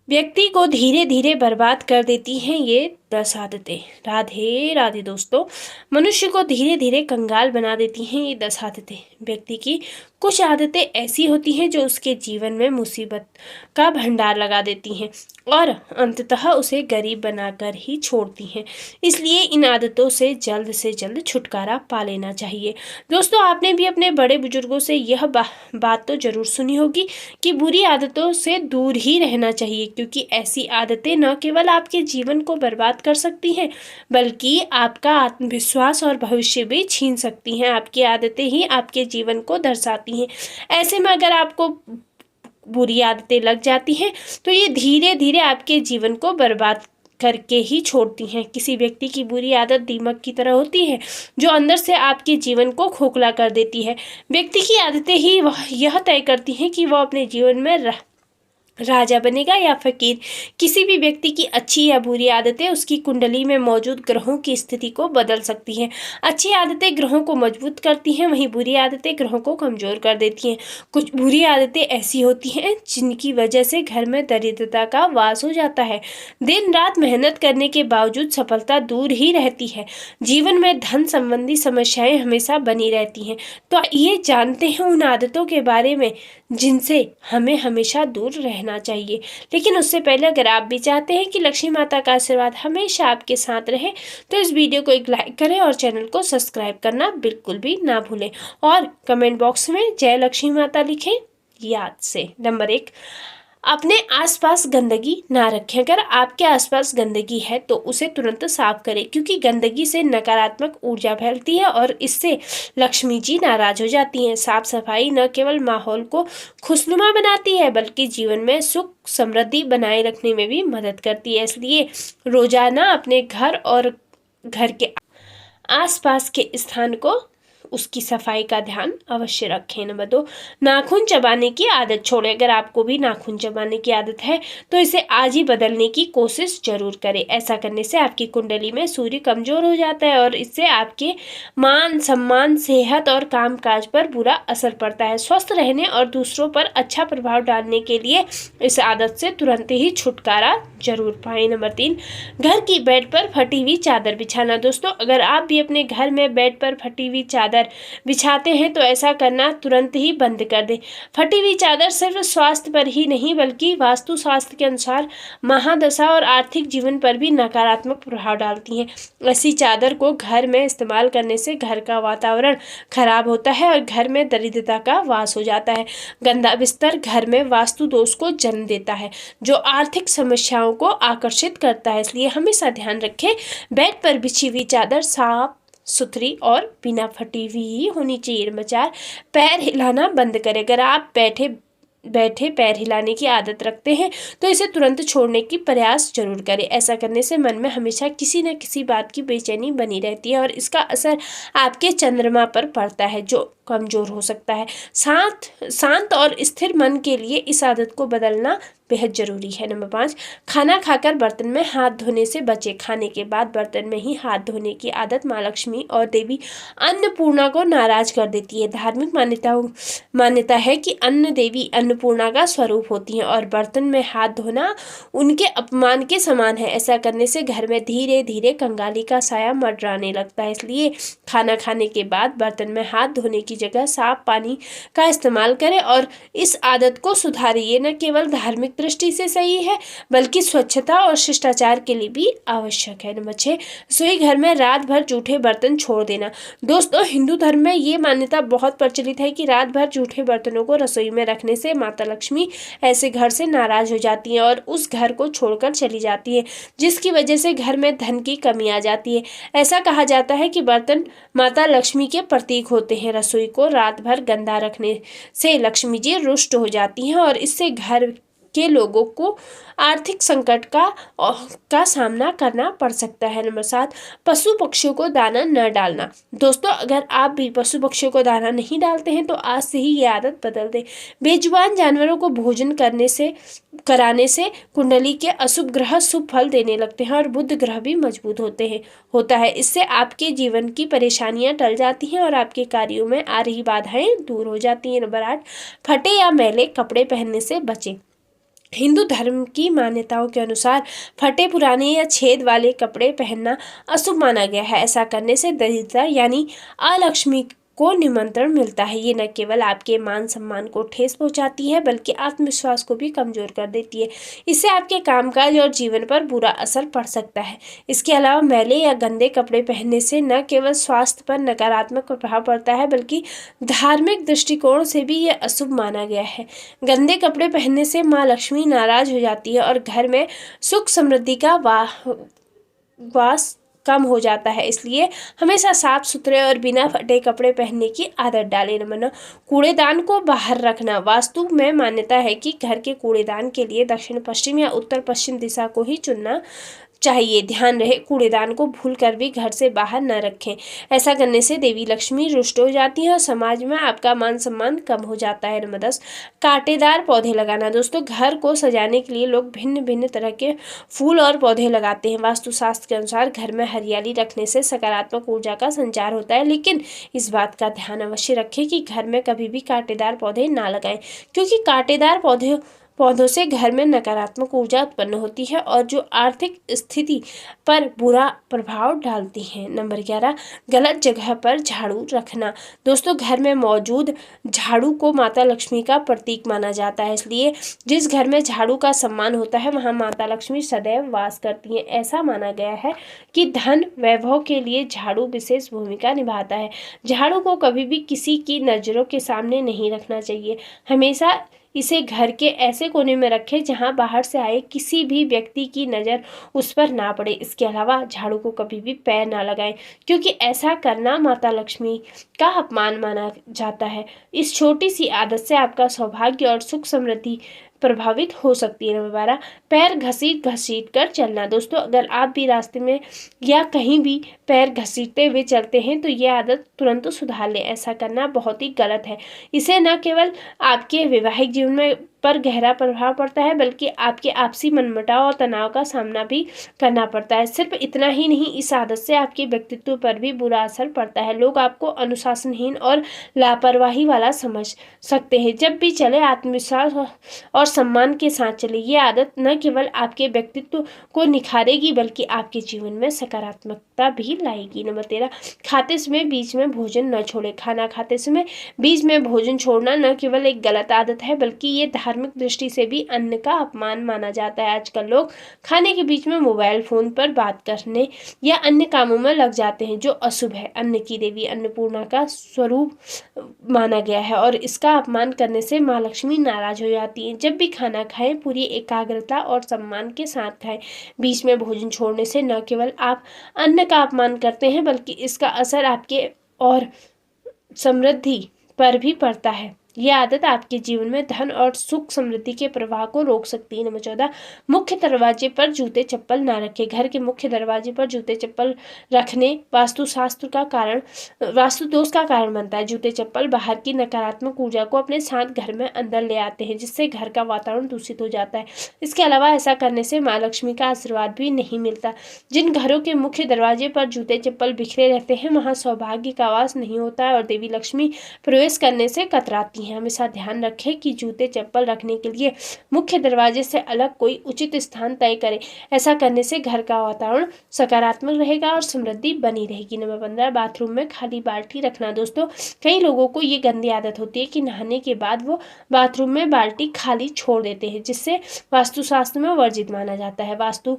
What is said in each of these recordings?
व्यक्ति को धीरे धीरे बर्बाद कर देती हैं ये 10 आदतें। राधे राधे दोस्तों। मनुष्य को धीरे धीरे कंगाल बना देती हैं ये 10 आदतें। व्यक्ति की कुछ आदतें ऐसी होती हैं जो उसके जीवन में मुसीबत का भंडार लगा देती हैं और अंततः उसे गरीब बनाकर ही छोड़ती हैं। इसलिए इन आदतों से जल्द छुटकारा पा लेना चाहिए। दोस्तों, आपने भी अपने बड़े बुजुर्गों से यह बात तो जरूर सुनी होगी कि बुरी आदतों से दूर ही रहना चाहिए, क्योंकि ऐसी आदतें न केवल आपके जीवन को बर्बाद कर सकती हैं बल्कि आपका आत्मविश्वास और भविष्य भी छीन सकती हैं। आपकी आदतें ही आपके जीवन को दर्शाती हैं। ऐसे में अगर आपको बुरी आदतें लग जाती हैं तो ये धीरे धीरे आपके जीवन को बर्बाद करके ही छोड़ती हैं। किसी व्यक्ति की बुरी आदत दीमक की तरह होती है जो अंदर से आपके जीवन को खोखला कर देती है। व्यक्ति की आदतें ही यह तय करती हैं कि वह अपने जीवन में राजा बनेगा या फकीर। किसी भी व्यक्ति की अच्छी या बुरी आदतें उसकी कुंडली में मौजूद ग्रहों की स्थिति को बदल सकती हैं। अच्छी आदतें ग्रहों को मजबूत करती हैं, वहीं बुरी आदतें ग्रहों को कमजोर कर देती हैं। कुछ बुरी आदतें ऐसी होती हैं जिनकी वजह से घर में दरिद्रता का वास हो जाता है। दिन रात मेहनत करने के बावजूद सफलता दूर ही रहती है। जीवन में धन संबंधी समस्याएं हमेशा बनी रहती हैं। तो ये जानते हैं उन आदतों के बारे में जिनसे हमें हमेशा दूर रहना चाहिए। लेकिन उससे पहले अगर आप भी चाहते हैं कि लक्ष्मी माता का आशीर्वाद हमेशा आपके साथ रहे तो इस वीडियो को एक लाइक करें और चैनल को सब्सक्राइब करना बिल्कुल भी ना भूलें और कमेंट बॉक्स में जय लक्ष्मी माता लिखें याद से। नंबर 1, अपने आसपास गंदगी ना रखें। अगर आपके आसपास गंदगी है तो उसे तुरंत साफ करें, क्योंकि गंदगी से नकारात्मक ऊर्जा फैलती है और इससे लक्ष्मी जी नाराज हो जाती हैं। साफ सफाई न केवल माहौल को खुशनुमा बनाती है बल्कि जीवन में सुख समृद्धि बनाए रखने में भी मदद करती है। इसलिए रोजाना अपने घर और घर के आसपास के स्थान को उसकी सफाई का ध्यान अवश्य रखें। नंबर 2, नाखून चबाने की आदत छोड़ें। अगर आपको भी नाखून चबाने की आदत है तो इसे आज ही बदलने की कोशिश जरूर करें। ऐसा करने से आपकी कुंडली में सूर्य कमजोर हो जाता है और इससे आपके मान सम्मान, सेहत और कामकाज पर बुरा असर पड़ता है। स्वस्थ रहने और दूसरों पर अच्छा प्रभाव डालने के लिए इस आदत से तुरंत ही छुटकारा जरूर पाएं। नंबर 3, घर की बेड पर फटी हुई चादर बिछाना। दोस्तों, अगर आप भी अपने घर में बेड पर फटी हुई चादर बिछाते हैं तो ऐसा करना तुरंत ही बंद कर दें। फटी हुई चादर सिर्फ स्वास्थ्य पर ही नहीं बल्कि वास्तु शास्त्र के अनुसार महादशा और आर्थिक जीवन पर भी नकारात्मक प्रभाव डालती हैं। ऐसी चादर को घर में इस्तेमाल करने से घर का वातावरण खराब होता है और घर में दरिद्रता का वास हो जाता है। गंदा बिस्तर घर में वास्तु दोष को जन्म देता है जो आर्थिक समस्याओं को आकर्षित करता है। इसलिए हमेशा ध्यान रखें, बेड पर बिछी हुई चादर साफ सुथरी और बिना फटी हुई ही होनी चाहिए। नंबर 4, पैर हिलाना बंद करें। अगर आप बैठे पैर हिलाने की आदत रखते हैं तो इसे तुरंत छोड़ने की प्रयास जरूर करें। ऐसा करने से मन में हमेशा किसी न किसी बात की बेचैनी बनी रहती है और इसका असर आपके चंद्रमा पर पड़ता है जो कमजोर हो सकता है। शांत और स्थिर मन के लिए इस आदत को बदलना बेहद जरूरी है। नंबर 5, खाना खाकर बर्तन में हाथ धोने से बचें। खाने के बाद बर्तन में ही हाथ धोने की आदत माँ लक्ष्मी और देवी अन्नपूर्णा को नाराज कर देती है। धार्मिक मान्यता है कि अन्न देवी अन्नपूर्णा का स्वरूप होती हैं और बर्तन में हाथ धोना उनके अपमान के समान है। ऐसा करने से घर में धीरे धीरे कंगाली का साया मंडराने लगता है। इसलिए खाना खाने के बाद बर्तन में हाथ धोने की जगह साफ पानी का इस्तेमाल करें और इस आदत को सुधारिए। न केवल धार्मिक दृष्टि से सही है बल्कि स्वच्छता और शिष्टाचार के लिए भी आवश्यक है। नंबर 6, रसोई घर में रात भर जूठे बर्तन छोड़ देना। दोस्तों, हिंदू धर्म में ये मान्यता बहुत प्रचलित है कि रात भर जूठे बर्तनों को रसोई में रखने से माता लक्ष्मी ऐसे घर से नाराज हो जाती है और उस घर को छोड़कर चली जाती है, जिसकी वजह से घर में धन की कमी आ जाती है। ऐसा कहा जाता है कि बर्तन माता लक्ष्मी के प्रतीक होते हैं। रसोई को रात भर गंदा रखने से लक्ष्मी जी रुष्ट हो जाती हैं और इससे घर के लोगों को आर्थिक संकट का सामना करना पड़ सकता है। नंबर 7, पशु पक्षियों को दाना न डालना। दोस्तों, अगर आप भी पशु पक्षियों को दाना नहीं डालते हैं तो आज से ही ये आदत बदल दें। बेजुबान जानवरों को भोजन कराने से कुंडली के अशुभ ग्रह शुभ फल देने लगते हैं और बुध ग्रह भी मजबूत होता है। इससे आपके जीवन की परेशानियां टल जाती हैं और आपके कार्यों में आ रही बाधाएं दूर हो जाती हैं। नंबर 8, फटे या मैले कपड़े पहनने से बचें। हिंदू धर्म की मान्यताओं के अनुसार फटे पुराने या छेद वाले कपड़े पहनना अशुभ माना गया है। ऐसा करने से दरिद्रता यानी अलक्ष्मी को निमंत्रण मिलता है। ये न केवल आपके मान सम्मान को ठेस पहुंचाती है बल्कि आत्मविश्वास को भी कमजोर कर देती है। इससे आपके कामकाज और जीवन पर बुरा असर पड़ सकता है। इसके अलावा मैले या गंदे कपड़े पहनने से न केवल स्वास्थ्य पर नकारात्मक प्रभाव पड़ता है बल्कि धार्मिक दृष्टिकोण से भी ये अशुभ माना गया है। गंदे कपड़े पहनने से माँ लक्ष्मी नाराज हो जाती है और घर में सुख समृद्धि का वास कम हो जाता है। इसलिए हमेशा साफ सुथरे और बिना फटे कपड़े पहनने की आदत डालें। नंबर 9, कूड़ेदान को बाहर रखना। वास्तु में मान्यता है कि घर के कूड़ेदान के लिए दक्षिण पश्चिम या उत्तर पश्चिम दिशा को ही चुनना चाहिए। ध्यान रहे कूड़ेदान को भूलकर भी घर से बाहर न रखें। ऐसा करने से देवी लक्ष्मी रुष्ट हो जाती है और समाज में आपका मान सम्मान कम हो जाता है। नंबर 10, कांटेदार पौधे लगाना। दोस्तों, घर को सजाने के लिए लोग भिन्न भिन्न तरह के फूल और पौधे लगाते हैं। वास्तुशास्त्र के अनुसार घर में हरियाली रखने से सकारात्मक ऊर्जा का संचार होता है, लेकिन इस बात का ध्यान अवश्य रखें कि घर में कभी भी कांटेदार पौधे ना लगाएं, क्योंकि कांटेदार पौधों से घर में नकारात्मक ऊर्जा उत्पन्न होती है और जो आर्थिक स्थिति पर बुरा प्रभाव डालती है। नंबर 11, गलत जगह पर झाड़ू रखना। दोस्तों, घर में मौजूद झाड़ू को माता लक्ष्मी का प्रतीक माना जाता है, इसलिए जिस घर में झाड़ू का सम्मान होता है वहां माता लक्ष्मी सदैव वास करती हैं। ऐसा माना गया है कि धन वैभव के लिए झाड़ू विशेष भूमिका निभाता है। झाड़ू को कभी भी किसी की नज़रों के सामने नहीं रखना चाहिए। हमेशा इसे घर के ऐसे कोने में रखें जहां बाहर से आए किसी भी व्यक्ति की नज़र उस पर ना पड़े। इसके अलावा झाड़ू को कभी भी पैर ना लगाएं, क्योंकि ऐसा करना माता लक्ष्मी का अपमान माना जाता है। इस छोटी सी आदत से आपका सौभाग्य और सुख समृद्धि प्रभावित हो सकती है। नंबर 12, पैर घसीट घसीट कर चलना। दोस्तों, अगर आप भी रास्ते में या कहीं भी पैर घसीटते हुए चलते हैं तो ये आदत तुरंत सुधार लें। ऐसा करना बहुत ही गलत है। इसे न केवल आपके वैवाहिक जीवन में पर गहरा प्रभाव पड़ता है बल्कि आपके आपसी मनमुटाव और तनाव का सामना भी करना पड़ता है। सिर्फ इतना ही नहीं, इस आदत से आपके व्यक्तित्व पर भी बुरा असर पड़ता है। लोग आपको अनुशासनहीन और लापरवाही वाला समझ सकते हैं। जब भी चले आत्मविश्वास और सम्मान के साथ चले। ये आदत न केवल आपके व्यक्तित्व को निखारेगी बल्कि आपके जीवन में सकारात्मकता भी लाएगी। नंबर 13, खाते समय बीच में भोजन न छोड़े। खाना खाते समय बीच में भोजन छोड़ना न केवल एक गलत आदत है बल्कि ये धार्मिक दृष्टि से भी अन्न का अपमान माना जाता है। आजकल लोग खाने के बीच में मोबाइल फोन पर बात करने या अन्य कामों में लग जाते हैं, जो अशुभ है। अन्न की देवी अन्नपूर्णा का स्वरूप माना गया है और इसका अपमान करने से माँ लक्ष्मी नाराज हो जाती है। जब भी खाना खाएं पूरी एकाग्रता और सम्मान के साथ खाएं। बीच में भोजन छोड़ने से न केवल आप अन्न का अपमान करते हैं बल्कि इसका असर आपके और समृद्धि पर भी पड़ता है। यह आदत आपके जीवन में धन और सुख समृद्धि के प्रवाह को रोक सकती है। नंबर 14, मुख्य दरवाजे पर जूते चप्पल ना रखें। घर के मुख्य दरवाजे पर जूते चप्पल रखने वास्तु दोष का कारण बनता है। जूते चप्पल बाहर की नकारात्मक ऊर्जा को अपने साथ घर में अंदर ले आते हैं, जिससे घर का वातावरण दूषित हो जाता है। इसके अलावा ऐसा करने से माँ लक्ष्मी का आशीर्वाद भी नहीं मिलता। जिन घरों के मुख्य दरवाजे पर जूते चप्पल बिखरे रहते हैं वहाँ सौभाग्य का वास नहीं होता है और देवी लक्ष्मी प्रवेश करने से कतराती है। हमेशा ध्यान रखें कि जूते चप्पल रखने के लिए मुख्य दरवाजे से अलग कोई उचित स्थान तय करें। ऐसा करने से घर का वातावरण सकारात्मक रहेगा और समृद्धि बनी रहेगी। नंबर 15, बाथरूम में खाली बाल्टी रखना। दोस्तों, कई लोगों को ये गंदी आदत होती है कि नहाने के बाद वो बाथरूम में बाल्टी खाली छोड़ देते हैं, जिससे वास्तुशास्त्र में वर्जित माना जाता है। वास्तु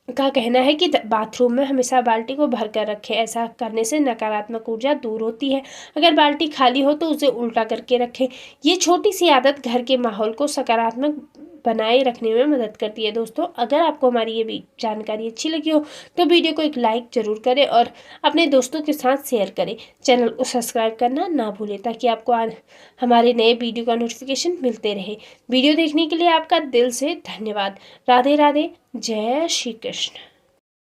का कहना है कि बाथरूम में हमेशा बाल्टी को भर कर रखें। ऐसा करने से नकारात्मक ऊर्जा दूर होती है। अगर बाल्टी खाली हो तो उसे उल्टा करके रखें। ये छोटी सी आदत घर के माहौल को सकारात्मक बनाए रखने में मदद करती है। दोस्तों, अगर आपको हमारी ये भी जानकारी अच्छी लगी हो तो वीडियो को एक लाइक जरूर करें और अपने दोस्तों के साथ शेयर करें। चैनल को सब्सक्राइब करना ना भूलें ताकि आपको हमारे नए वीडियो का नोटिफिकेशन मिलते रहे। वीडियो देखने के लिए आपका दिल से धन्यवाद। राधे राधे। जय श्री कृष्ण।